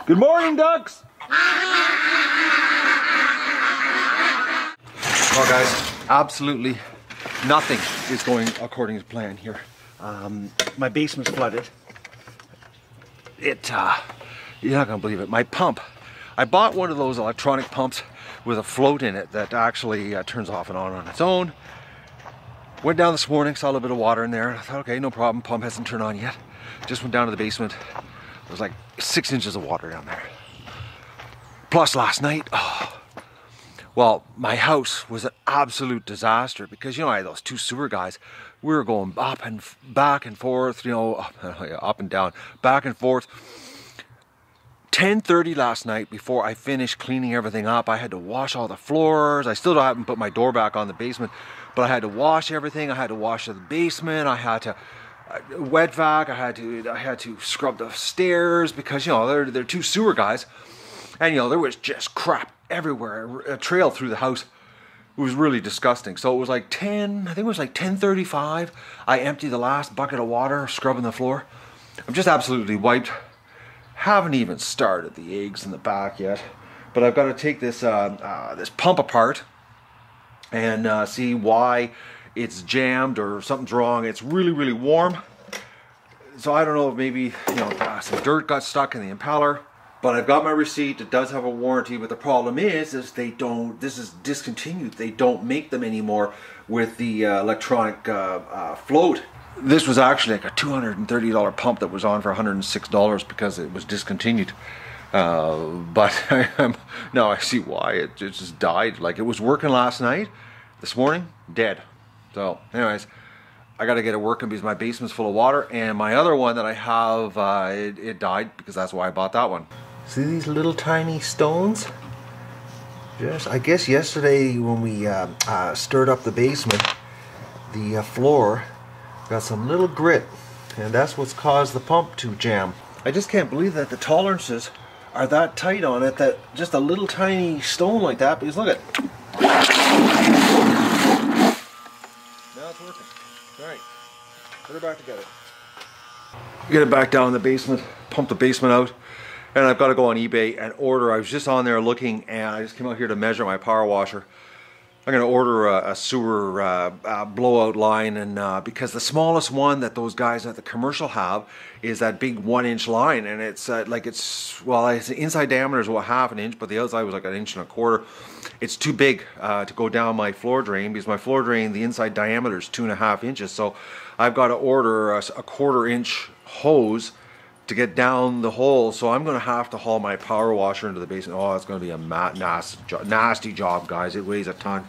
Good morning, ducks! Well guys, absolutely nothing is going according to plan here. My basement's flooded. You're not gonna believe it. My pump, I bought one of those electronic pumps with a float in it that actually turns off and on its own. Went down this morning, saw a little bit of water in there. I thought, okay, no problem, pump hasn't turned on yet. Just went down to the basement. There was like 6 inches of water down there. Plus last night, well, my house was an absolute disaster because, you know, I had those two sewer guys. We were going up and back and forth, you know, up and down, back and forth. 10:30 last night, before I finished cleaning everything up, I had to wash all the floors. I still haven't put my door back on the basement, but I had to wash everything. I had to wash the basement. I had to wet vac. I had to scrub the stairs because, you know, they're two sewer guys, and, you know, there was just crap everywhere, a trail through the house. It was really disgusting. So it was like 10:35. I emptied the last bucket of water, scrubbing the floor. I'm just absolutely wiped. Haven't even started the eggs in the back yet, but I've got to take this this pump apart and see why it's jammed or something's wrong. It's really, really warm, so I don't know if maybe, you know, some dirt got stuck in the impeller. But I've got my receipt. It does have a warranty, but the problem is they don't. This is discontinued. They don't make them anymore with the electronic float. This was actually like a $230 pump that was on for $106 because it was discontinued. But now I see why it just died. Like, it was working last night, this morning, dead. So anyways, I got to get it working because my basement's full of water, and my other one that I have, it died because that's why I bought that one. See these little tiny stones? Just, I guess yesterday when we stirred up the basement, the floor got some little grit, and that's what's caused the pump to jam. I just can't believe that the tolerances are that tight on it, that just a little tiny stone like that, because look at it. Now it's working. Alright, put it back together. Get it back down in the basement, pump the basement out, and I've got to go on eBay and order. I was just on there looking, and I just came out here to measure my power washer. I'm going to order a sewer blowout line, and because the smallest one that those guys at the commercial have is that big 1-inch line, and it's well, its inside diameter is about ½ an inch, but the outside was like 1.25 inches. It's too big to go down my floor drain, because my floor drain, the inside diameter is 2.5 inches. So I've got to order a 1/4 inch hose to get down the hole. So I'm going to have to haul my power washer into the basement. Oh, it's going to be a nasty job, guys. It weighs a ton.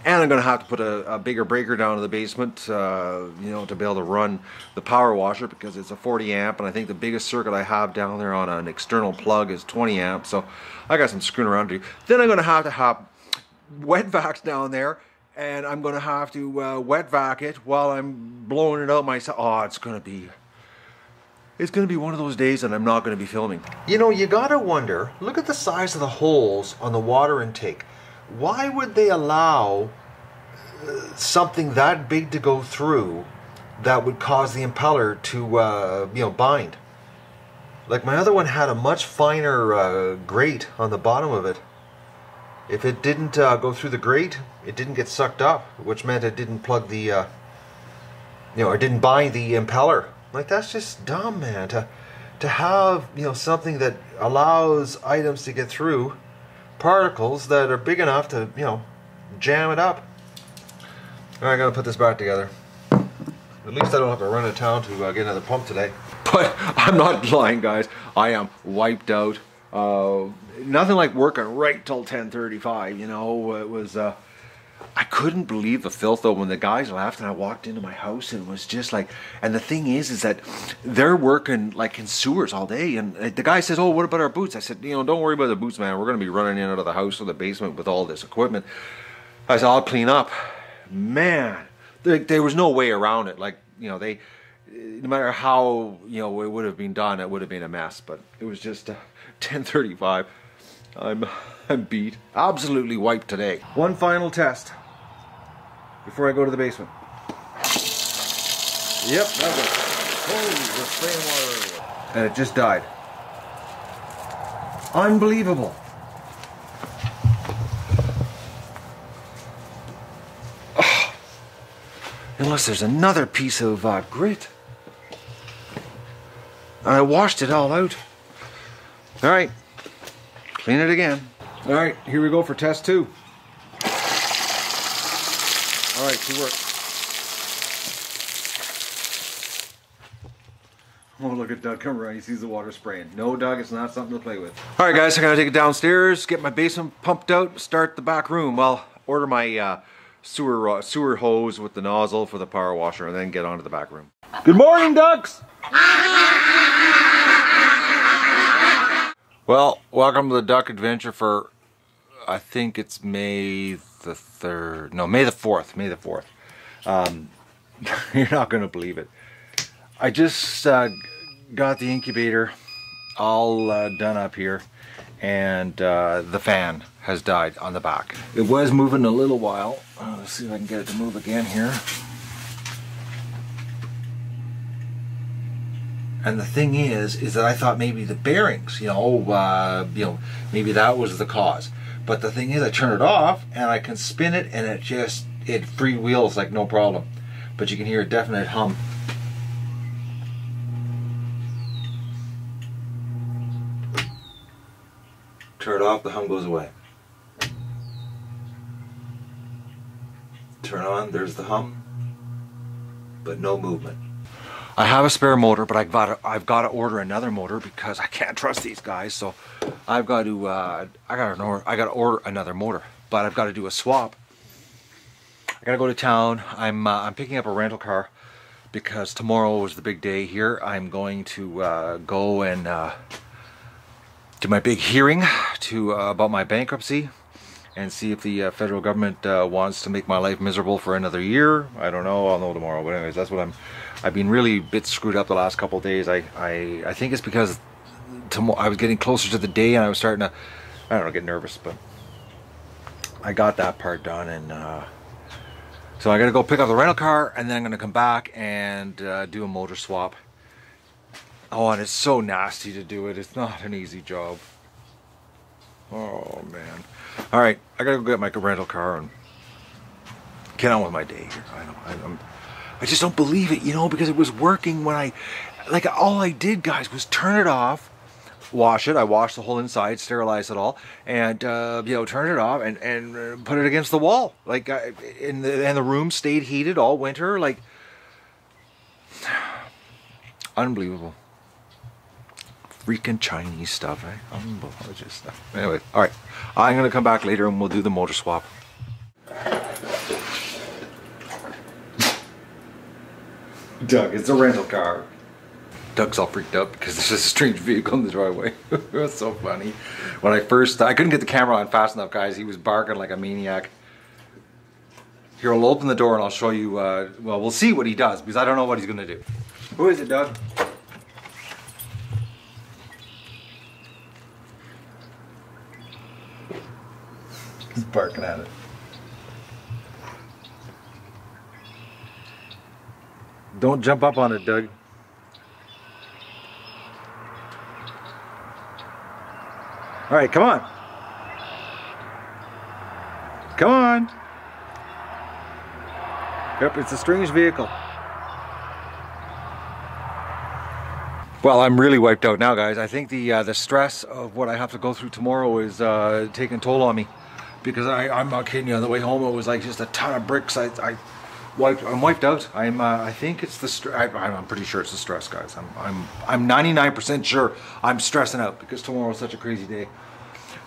And I'm going to have to put a bigger breaker down in the basement, you know, to be able to run the power washer, because it's a 40 amp, and I think the biggest circuit I have down there on an external plug is 20 amps. So I got some screwing around to do. Then I'm going to have wet vacs down there, and I'm going to have to wet vac it while I'm blowing it out myself. Oh, it's going to be one of those days that I'm not going to be filming. You know, you gotta wonder, look at the size of the holes on the water intake. Why would they allow something that big to go through that would cause the impeller to, you know, bind? Like, my other one had a much finer grate on the bottom of it. If it didn't go through the grate, it didn't get sucked up, which meant it didn't plug the, you know, or didn't bind the impeller. Like, that's just dumb, man, to have, you know, something that allows items to get through, particles that are big enough to, you know, jam it up. Alright, I gotta put this back together. At least I don't have to run to town to get another pump today. But I'm not lying, guys. I am wiped out. Nothing like working right till 10:35, you know. It was, I couldn't believe the filth though when the guys left and I walked into my house, and it was just like, and the thing is that they're working like in sewers all day, and the guy says, oh, what about our boots? I said, you know, don't worry about the boots, man. We're going to be running in and out of the house or the basement with all this equipment. I said, I'll clean up. Man, there was no way around it. Like, you know, no matter how, you know, it would have been done, it would have been a mess, but it was just 10:35. I'm beat. Absolutely wiped today. One final test before I go to the basement. Yep, that's it. Holy, we're spraying water everywhere. And it just died. Unbelievable. Oh. Unless there's another piece of grit. I washed it all out. All right, clean it again. All right, here we go for test 2. All right, she works. Oh, look at Doug come around. He sees the water spraying. No, Doug, it's not something to play with. All right, guys, I'm gonna take it downstairs, get my basement pumped out, start the back room. Well, order my sewer hose with the nozzle for the power washer, and then get onto the back room. Good morning, ducks. Well, welcome to the duck adventure for, I think it's May the 3rd. No, May the 4th. May the 4th. You're not gonna believe it. I just got the incubator all done up here, and the fan has died on the back. It was moving a little while. Let's see if I can get it to move again here. And the thing is that I thought maybe the bearings, maybe that was the cause. But the thing is, I turn it off and I can spin it, and it freewheels like no problem. But you can hear a definite hum. Turn it off, the hum goes away. Turn on, there's the hum, but no movement. I have a spare motor, but I've got to order another motor because I can't trust these guys. So I've got to I got to order another motor, but I've got to do a swap. I got to go to town. I'm picking up a rental car because tomorrow is the big day here. I'm going to go and do my big hearing about my bankruptcy and see if the federal government wants to make my life miserable for another year. I don't know. I'll know tomorrow. But anyways, that's what I've been really a bit screwed up the last couple of days. I think it's because I was getting closer to the day and I was starting to, I don't know, get nervous. But I got that part done, and so I got to go pick up the rental car, and then I'm going to come back and do a motor swap. Oh, and it's so nasty to do it. It's not an easy job. Oh man. All right, I gotta go get my rental car and get on with my day here. I just don't believe it, because it was working when all I did, guys, was turn it off, wash it. I washed the whole inside, sterilized it all, and turn it off and put it against the wall. And the room stayed heated all winter. Unbelievable. Freaking Chinese stuff, eh? Unbelievable stuff. Anyway, all right. I'm gonna come back later and we'll do the motor swap. Doug, it's a rental car. Doug's all freaked out because there's a strange vehicle in the driveway. It was so funny. When I couldn't get the camera on fast enough, guys. He was barking like a maniac. Here, I'll open the door and I'll show you, well, we'll see what he does because I don't know what he's gonna do. Who is it, Doug? He's barking at it. Don't jump up on it, Doug. All right, come on. Come on. Yep, it's a strange vehicle. Well, I'm really wiped out now, guys. I think the stress of what I have to go through tomorrow is taking a toll on me. Because I'm not kidding you, on the way home it was like just a ton of bricks. I'm wiped out. I think it's the stress. I'm pretty sure it's the stress, guys. I'm 99% sure I'm stressing out because tomorrow is such a crazy day.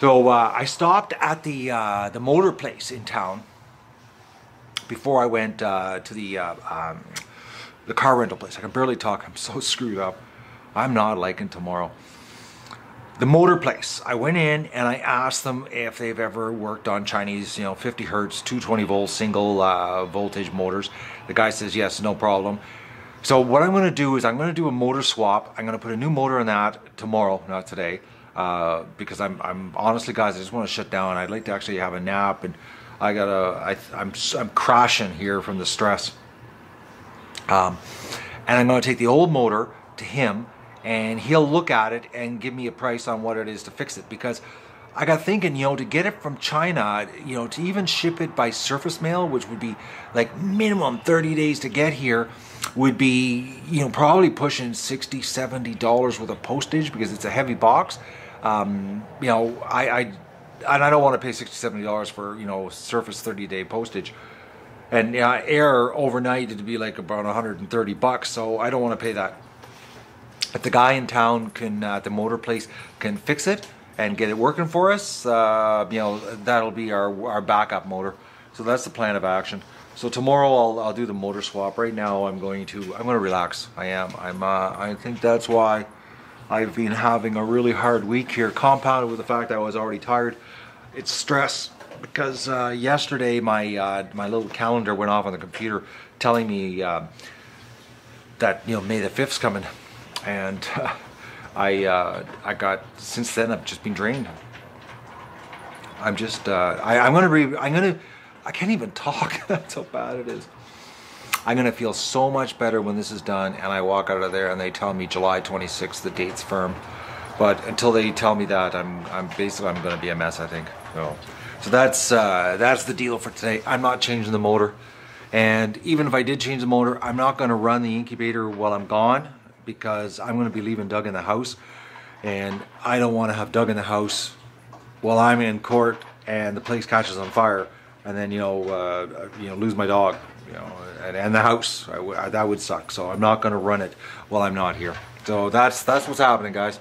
So I stopped at the motor place in town before I went to the car rental place. I can barely talk. I'm so screwed up. I'm not liking tomorrow. The motor place, I went in and I asked them if they've ever worked on Chinese, 50 hertz, 220 volt, single voltage motors. The guy says yes, no problem. So what I'm going to do is I'm going to do a motor swap. I'm going to put a new motor in that tomorrow, not today, because I'm honestly, guys, I just want to shut down. I'd like to actually have a nap, and I'm crashing here from the stress. And I'm going to take the old motor to him and he'll look at it and give me a price on what it is to fix it. Because I got thinking, you know, to get it from China, you know, to even ship it by surface mail, which would be like minimum 30 days to get here, would be, you know, probably pushing $60, $70 worth of postage because it's a heavy box. You know, I don't want to pay $60, $70 for, you know, surface 30-day postage. And air overnight it'd be like about $130, so I don't want to pay that. If the guy in town can, at the motor place, can fix it and get it working for us, you know, that'll be our backup motor. So that's the plan of action. So tomorrow I'll do the motor swap. Right now I'm going to relax. I think that's why I've been having a really hard week here, compounded with the fact that I was already tired. It's stress because yesterday my little calendar went off on the computer telling me that, you know, May the 5th's coming, and I got, since then I've just been drained. I'm just I can't even talk. That's how bad it is. I'm gonna feel so much better when this is done and I walk out of there and they tell me July 26th, the date's firm. But until they tell me that, I'm gonna be a mess, I think. So that's the deal for today. I'm not changing the motor, and even if I did change the motor, I'm not gonna run the incubator while I'm gone, because I'm gonna be leaving Doug in the house, and I don't want to have Doug in the house while I'm in court and the place catches on fire, and then lose my dog, and the house. That would suck. So I'm not going to run it while I'm not here. So that's what's happening, guys.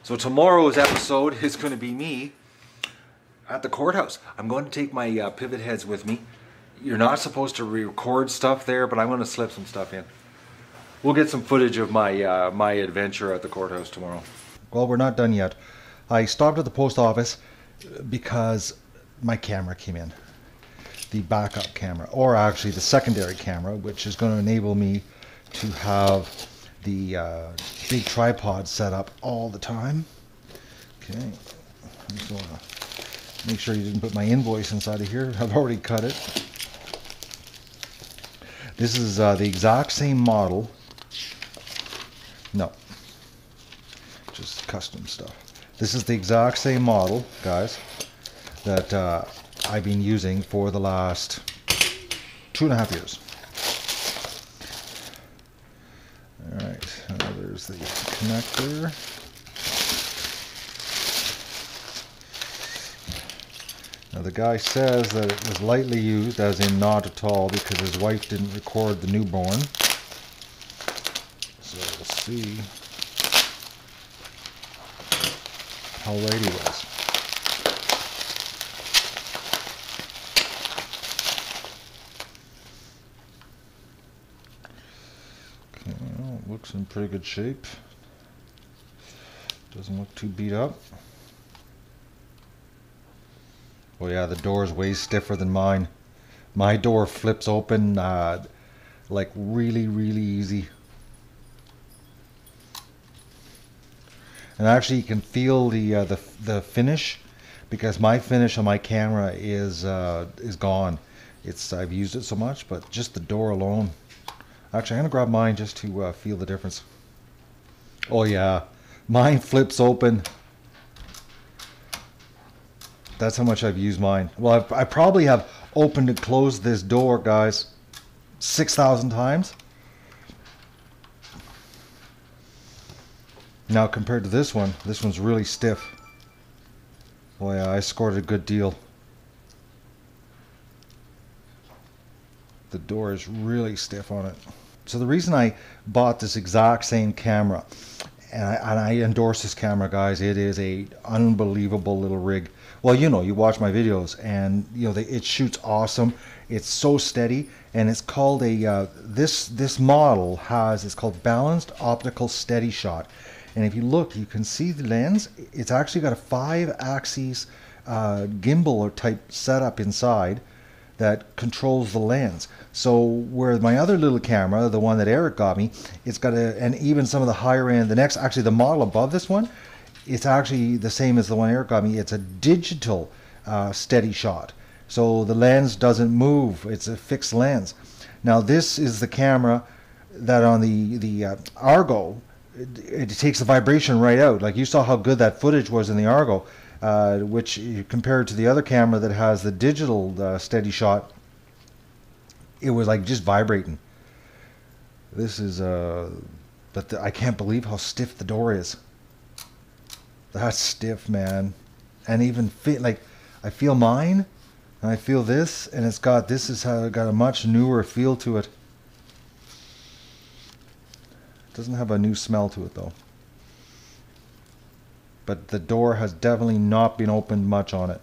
So tomorrow's episode is going to be me at the courthouse. I'm going to take my pivot heads with me. You're not supposed to record stuff there, but I'm going to slip some stuff in. We'll get some footage of my my adventure at the courthouse tomorrow. Well, we're not done yet. I stopped at the post office because my camera came in. The backup camera, or actually the secondary camera, which is going to enable me to have the big tripod set up all the time. Okay, just want to make sure you didn't put my invoice inside of here. I've already cut it. This is the exact same model. No, just custom stuff. This is the exact same model, guys, that I've been using for the last 2.5 years. Alright, there's the connector. Now the guy says that it was lightly used, as in not at all, because his wife didn't record the newborn. So we'll see how light he was. Looks in pretty good shape. Doesn't look too beat up. Oh yeah, the door is way stiffer than mine. My door flips open like really easy. And actually you can feel the finish, because my finish on my camera is gone. I've used it so much, but just the door alone. Actually, I'm going to grab mine just to feel the difference. Oh yeah, mine flips open. That's how much I've used mine. Well, I probably have opened and closed this door, guys, 6,000 times. Now compared to this one's really stiff. Oh yeah, I scored a good deal. The door is really stiff on it. So the reason I bought this exact same camera, and I endorse this camera, guys, it is a unbelievable little rig. Well, you watch my videos, and it shoots awesome. It's so steady, and it's called a this model it's called Balanced Optical Steady Shot. And if you look, you can see the lens. It's actually got a 5-axis gimbal or type setup inside that controls the lens. So where my other little camera, the one that Eric got me, it's got and even some of the higher end, the model above this one, it's actually the same as the one Eric got me. It's a digital steady shot. So the lens doesn't move. It's a fixed lens. Now this is the camera that on the Argo it takes the vibration right out. Like you saw how good that footage was in the Argo, which compared to the other camera that has the digital steady shot, it was like just vibrating. This is but I can't believe how stiff the door is. That's stiff, man. And even like I feel mine, and I feel this, and it's got, this is how it got a much newer feel to it. It doesn't have a new smell to it though. But the door has definitely not been opened much on it.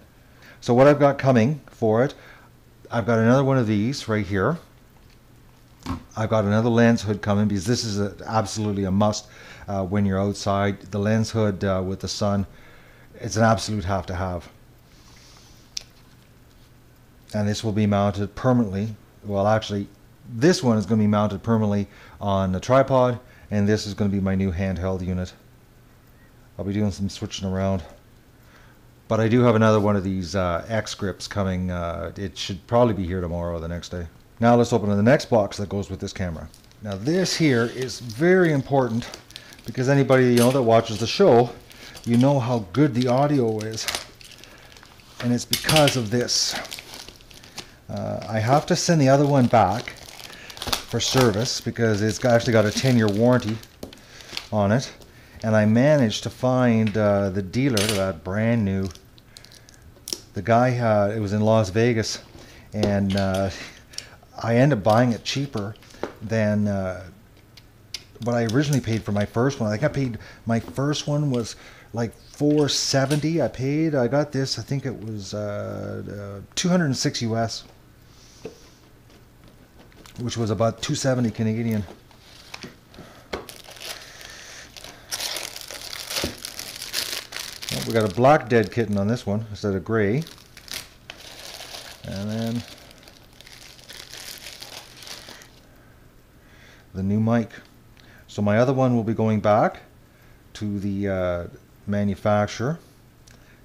So what I've got coming for it, I've got another one of these right here. I've got another lens hood coming, because this is absolutely a must when you're outside. The lens hood with the sun, it's an absolute have to have. And this will be mounted permanently. Well, actually, this one is going to be mounted permanently on a tripod, and this is going to be my new handheld unit. I'll be doing some switching around. But I do have another one of these X grips coming. It should probably be here tomorrow or the next day. Now let's open the next box that goes with this camera. Now this here is very important, because anybody that watches the show, you know how good the audio is. And it's because of this. I have to send the other one back for service, because it's actually got a 10-year warranty on it. And I managed to find the dealer, that brand new. The guy, it was in Las Vegas, and I ended up buying it cheaper than what I originally paid for my first one. I think I paid, my first one was like $470. I got this, I think it was $206 US, which was about $270 Canadian. Well, we got a black Deadkitten on this one instead of gray, and then the new mic. So my other one will be going back to the manufacturer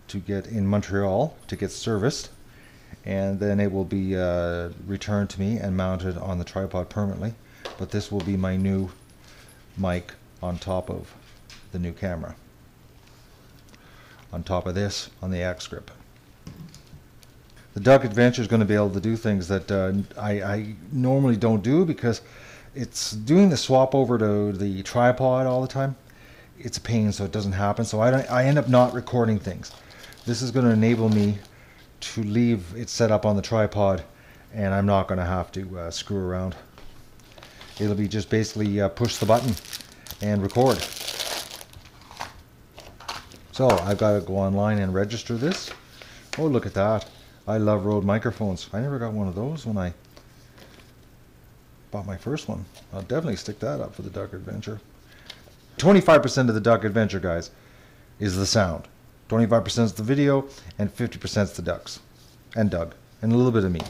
to get in Montreal to get serviced, and then it will be returned to me and mounted on the tripod permanently. But this will be my new mic on top of the new camera, on top of this on the X grip. The Duck Adventure is going to be able to do things that I normally don't do, because it's doing the swap over to the tripod all the time. It's a pain, so it doesn't happen. So I end up not recording things. This is going to enable me to leave it set up on the tripod, and I'm not going to have to screw around. It'll be just basically push the button and record. So I've got to go online and register this. Oh, look at that. I love Rode microphones. I never got one of those when I bought my first one. I'll definitely stick that up for the Duck Adventure. 25% of the Duck Adventure, guys, is the sound. 25% is the video, and 50% is the ducks. And Doug. And a little bit of me.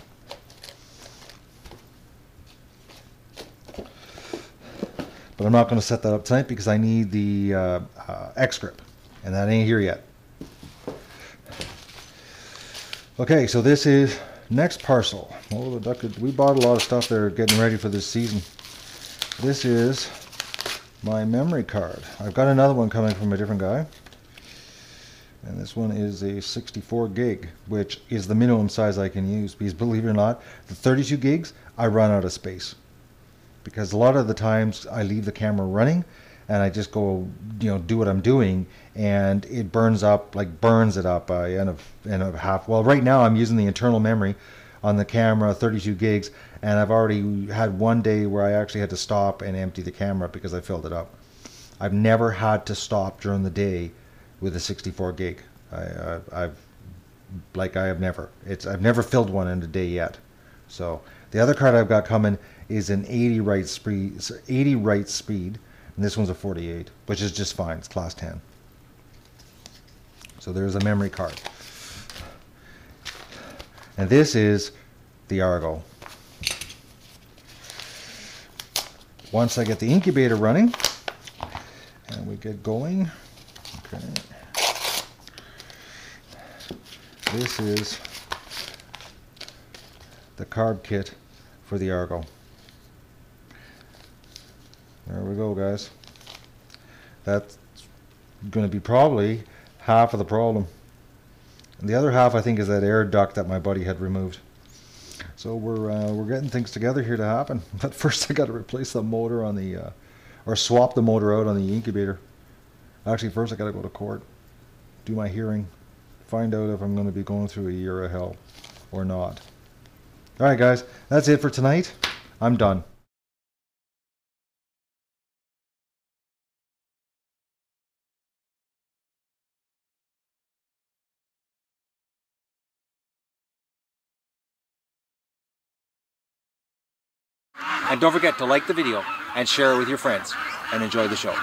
But I'm not going to set that up tonight, because I need the X grip. And that ain't here yet. Okay, so this is next parcel. Oh, the Duck, we bought a lot of stuff there getting ready for this season. This is my memory card. I've got another one coming from a different guy. And this one is a 64 gig, which is the minimum size I can use. Because believe it or not, the 32 gigs, I run out of space. Because a lot of the times I leave the camera running, and I just go, do what I'm doing, and it burns up, like burns it up by end of half. Well, right now I'm using the internal memory on the camera, 32 gigs, and I've already had one day where I actually had to stop and empty the camera because I filled it up. I've never had to stop during the day with a 64 gig. I've never filled one in a day yet. So the other card I've got coming is an 80 write speed. And this one's a 48, which is just fine. It's class 10. So there's a memory card. And this is the Argo. Once I get the incubator running, and we get going, okay. This is the carb kit for the Argo. There we go, guys. That's going to be probably half of the problem. And the other half, I think, is that air duct that my buddy had removed. So we're getting things together here to happen. But first, I got to replace the motor on the, or swap the motor out on the incubator. Actually, first I got to go to court, do my hearing, find out if I'm going to be going through a year of hell or not. All right, guys, that's it for tonight. I'm done. And don't forget to like the video and share it with your friends, and enjoy the show.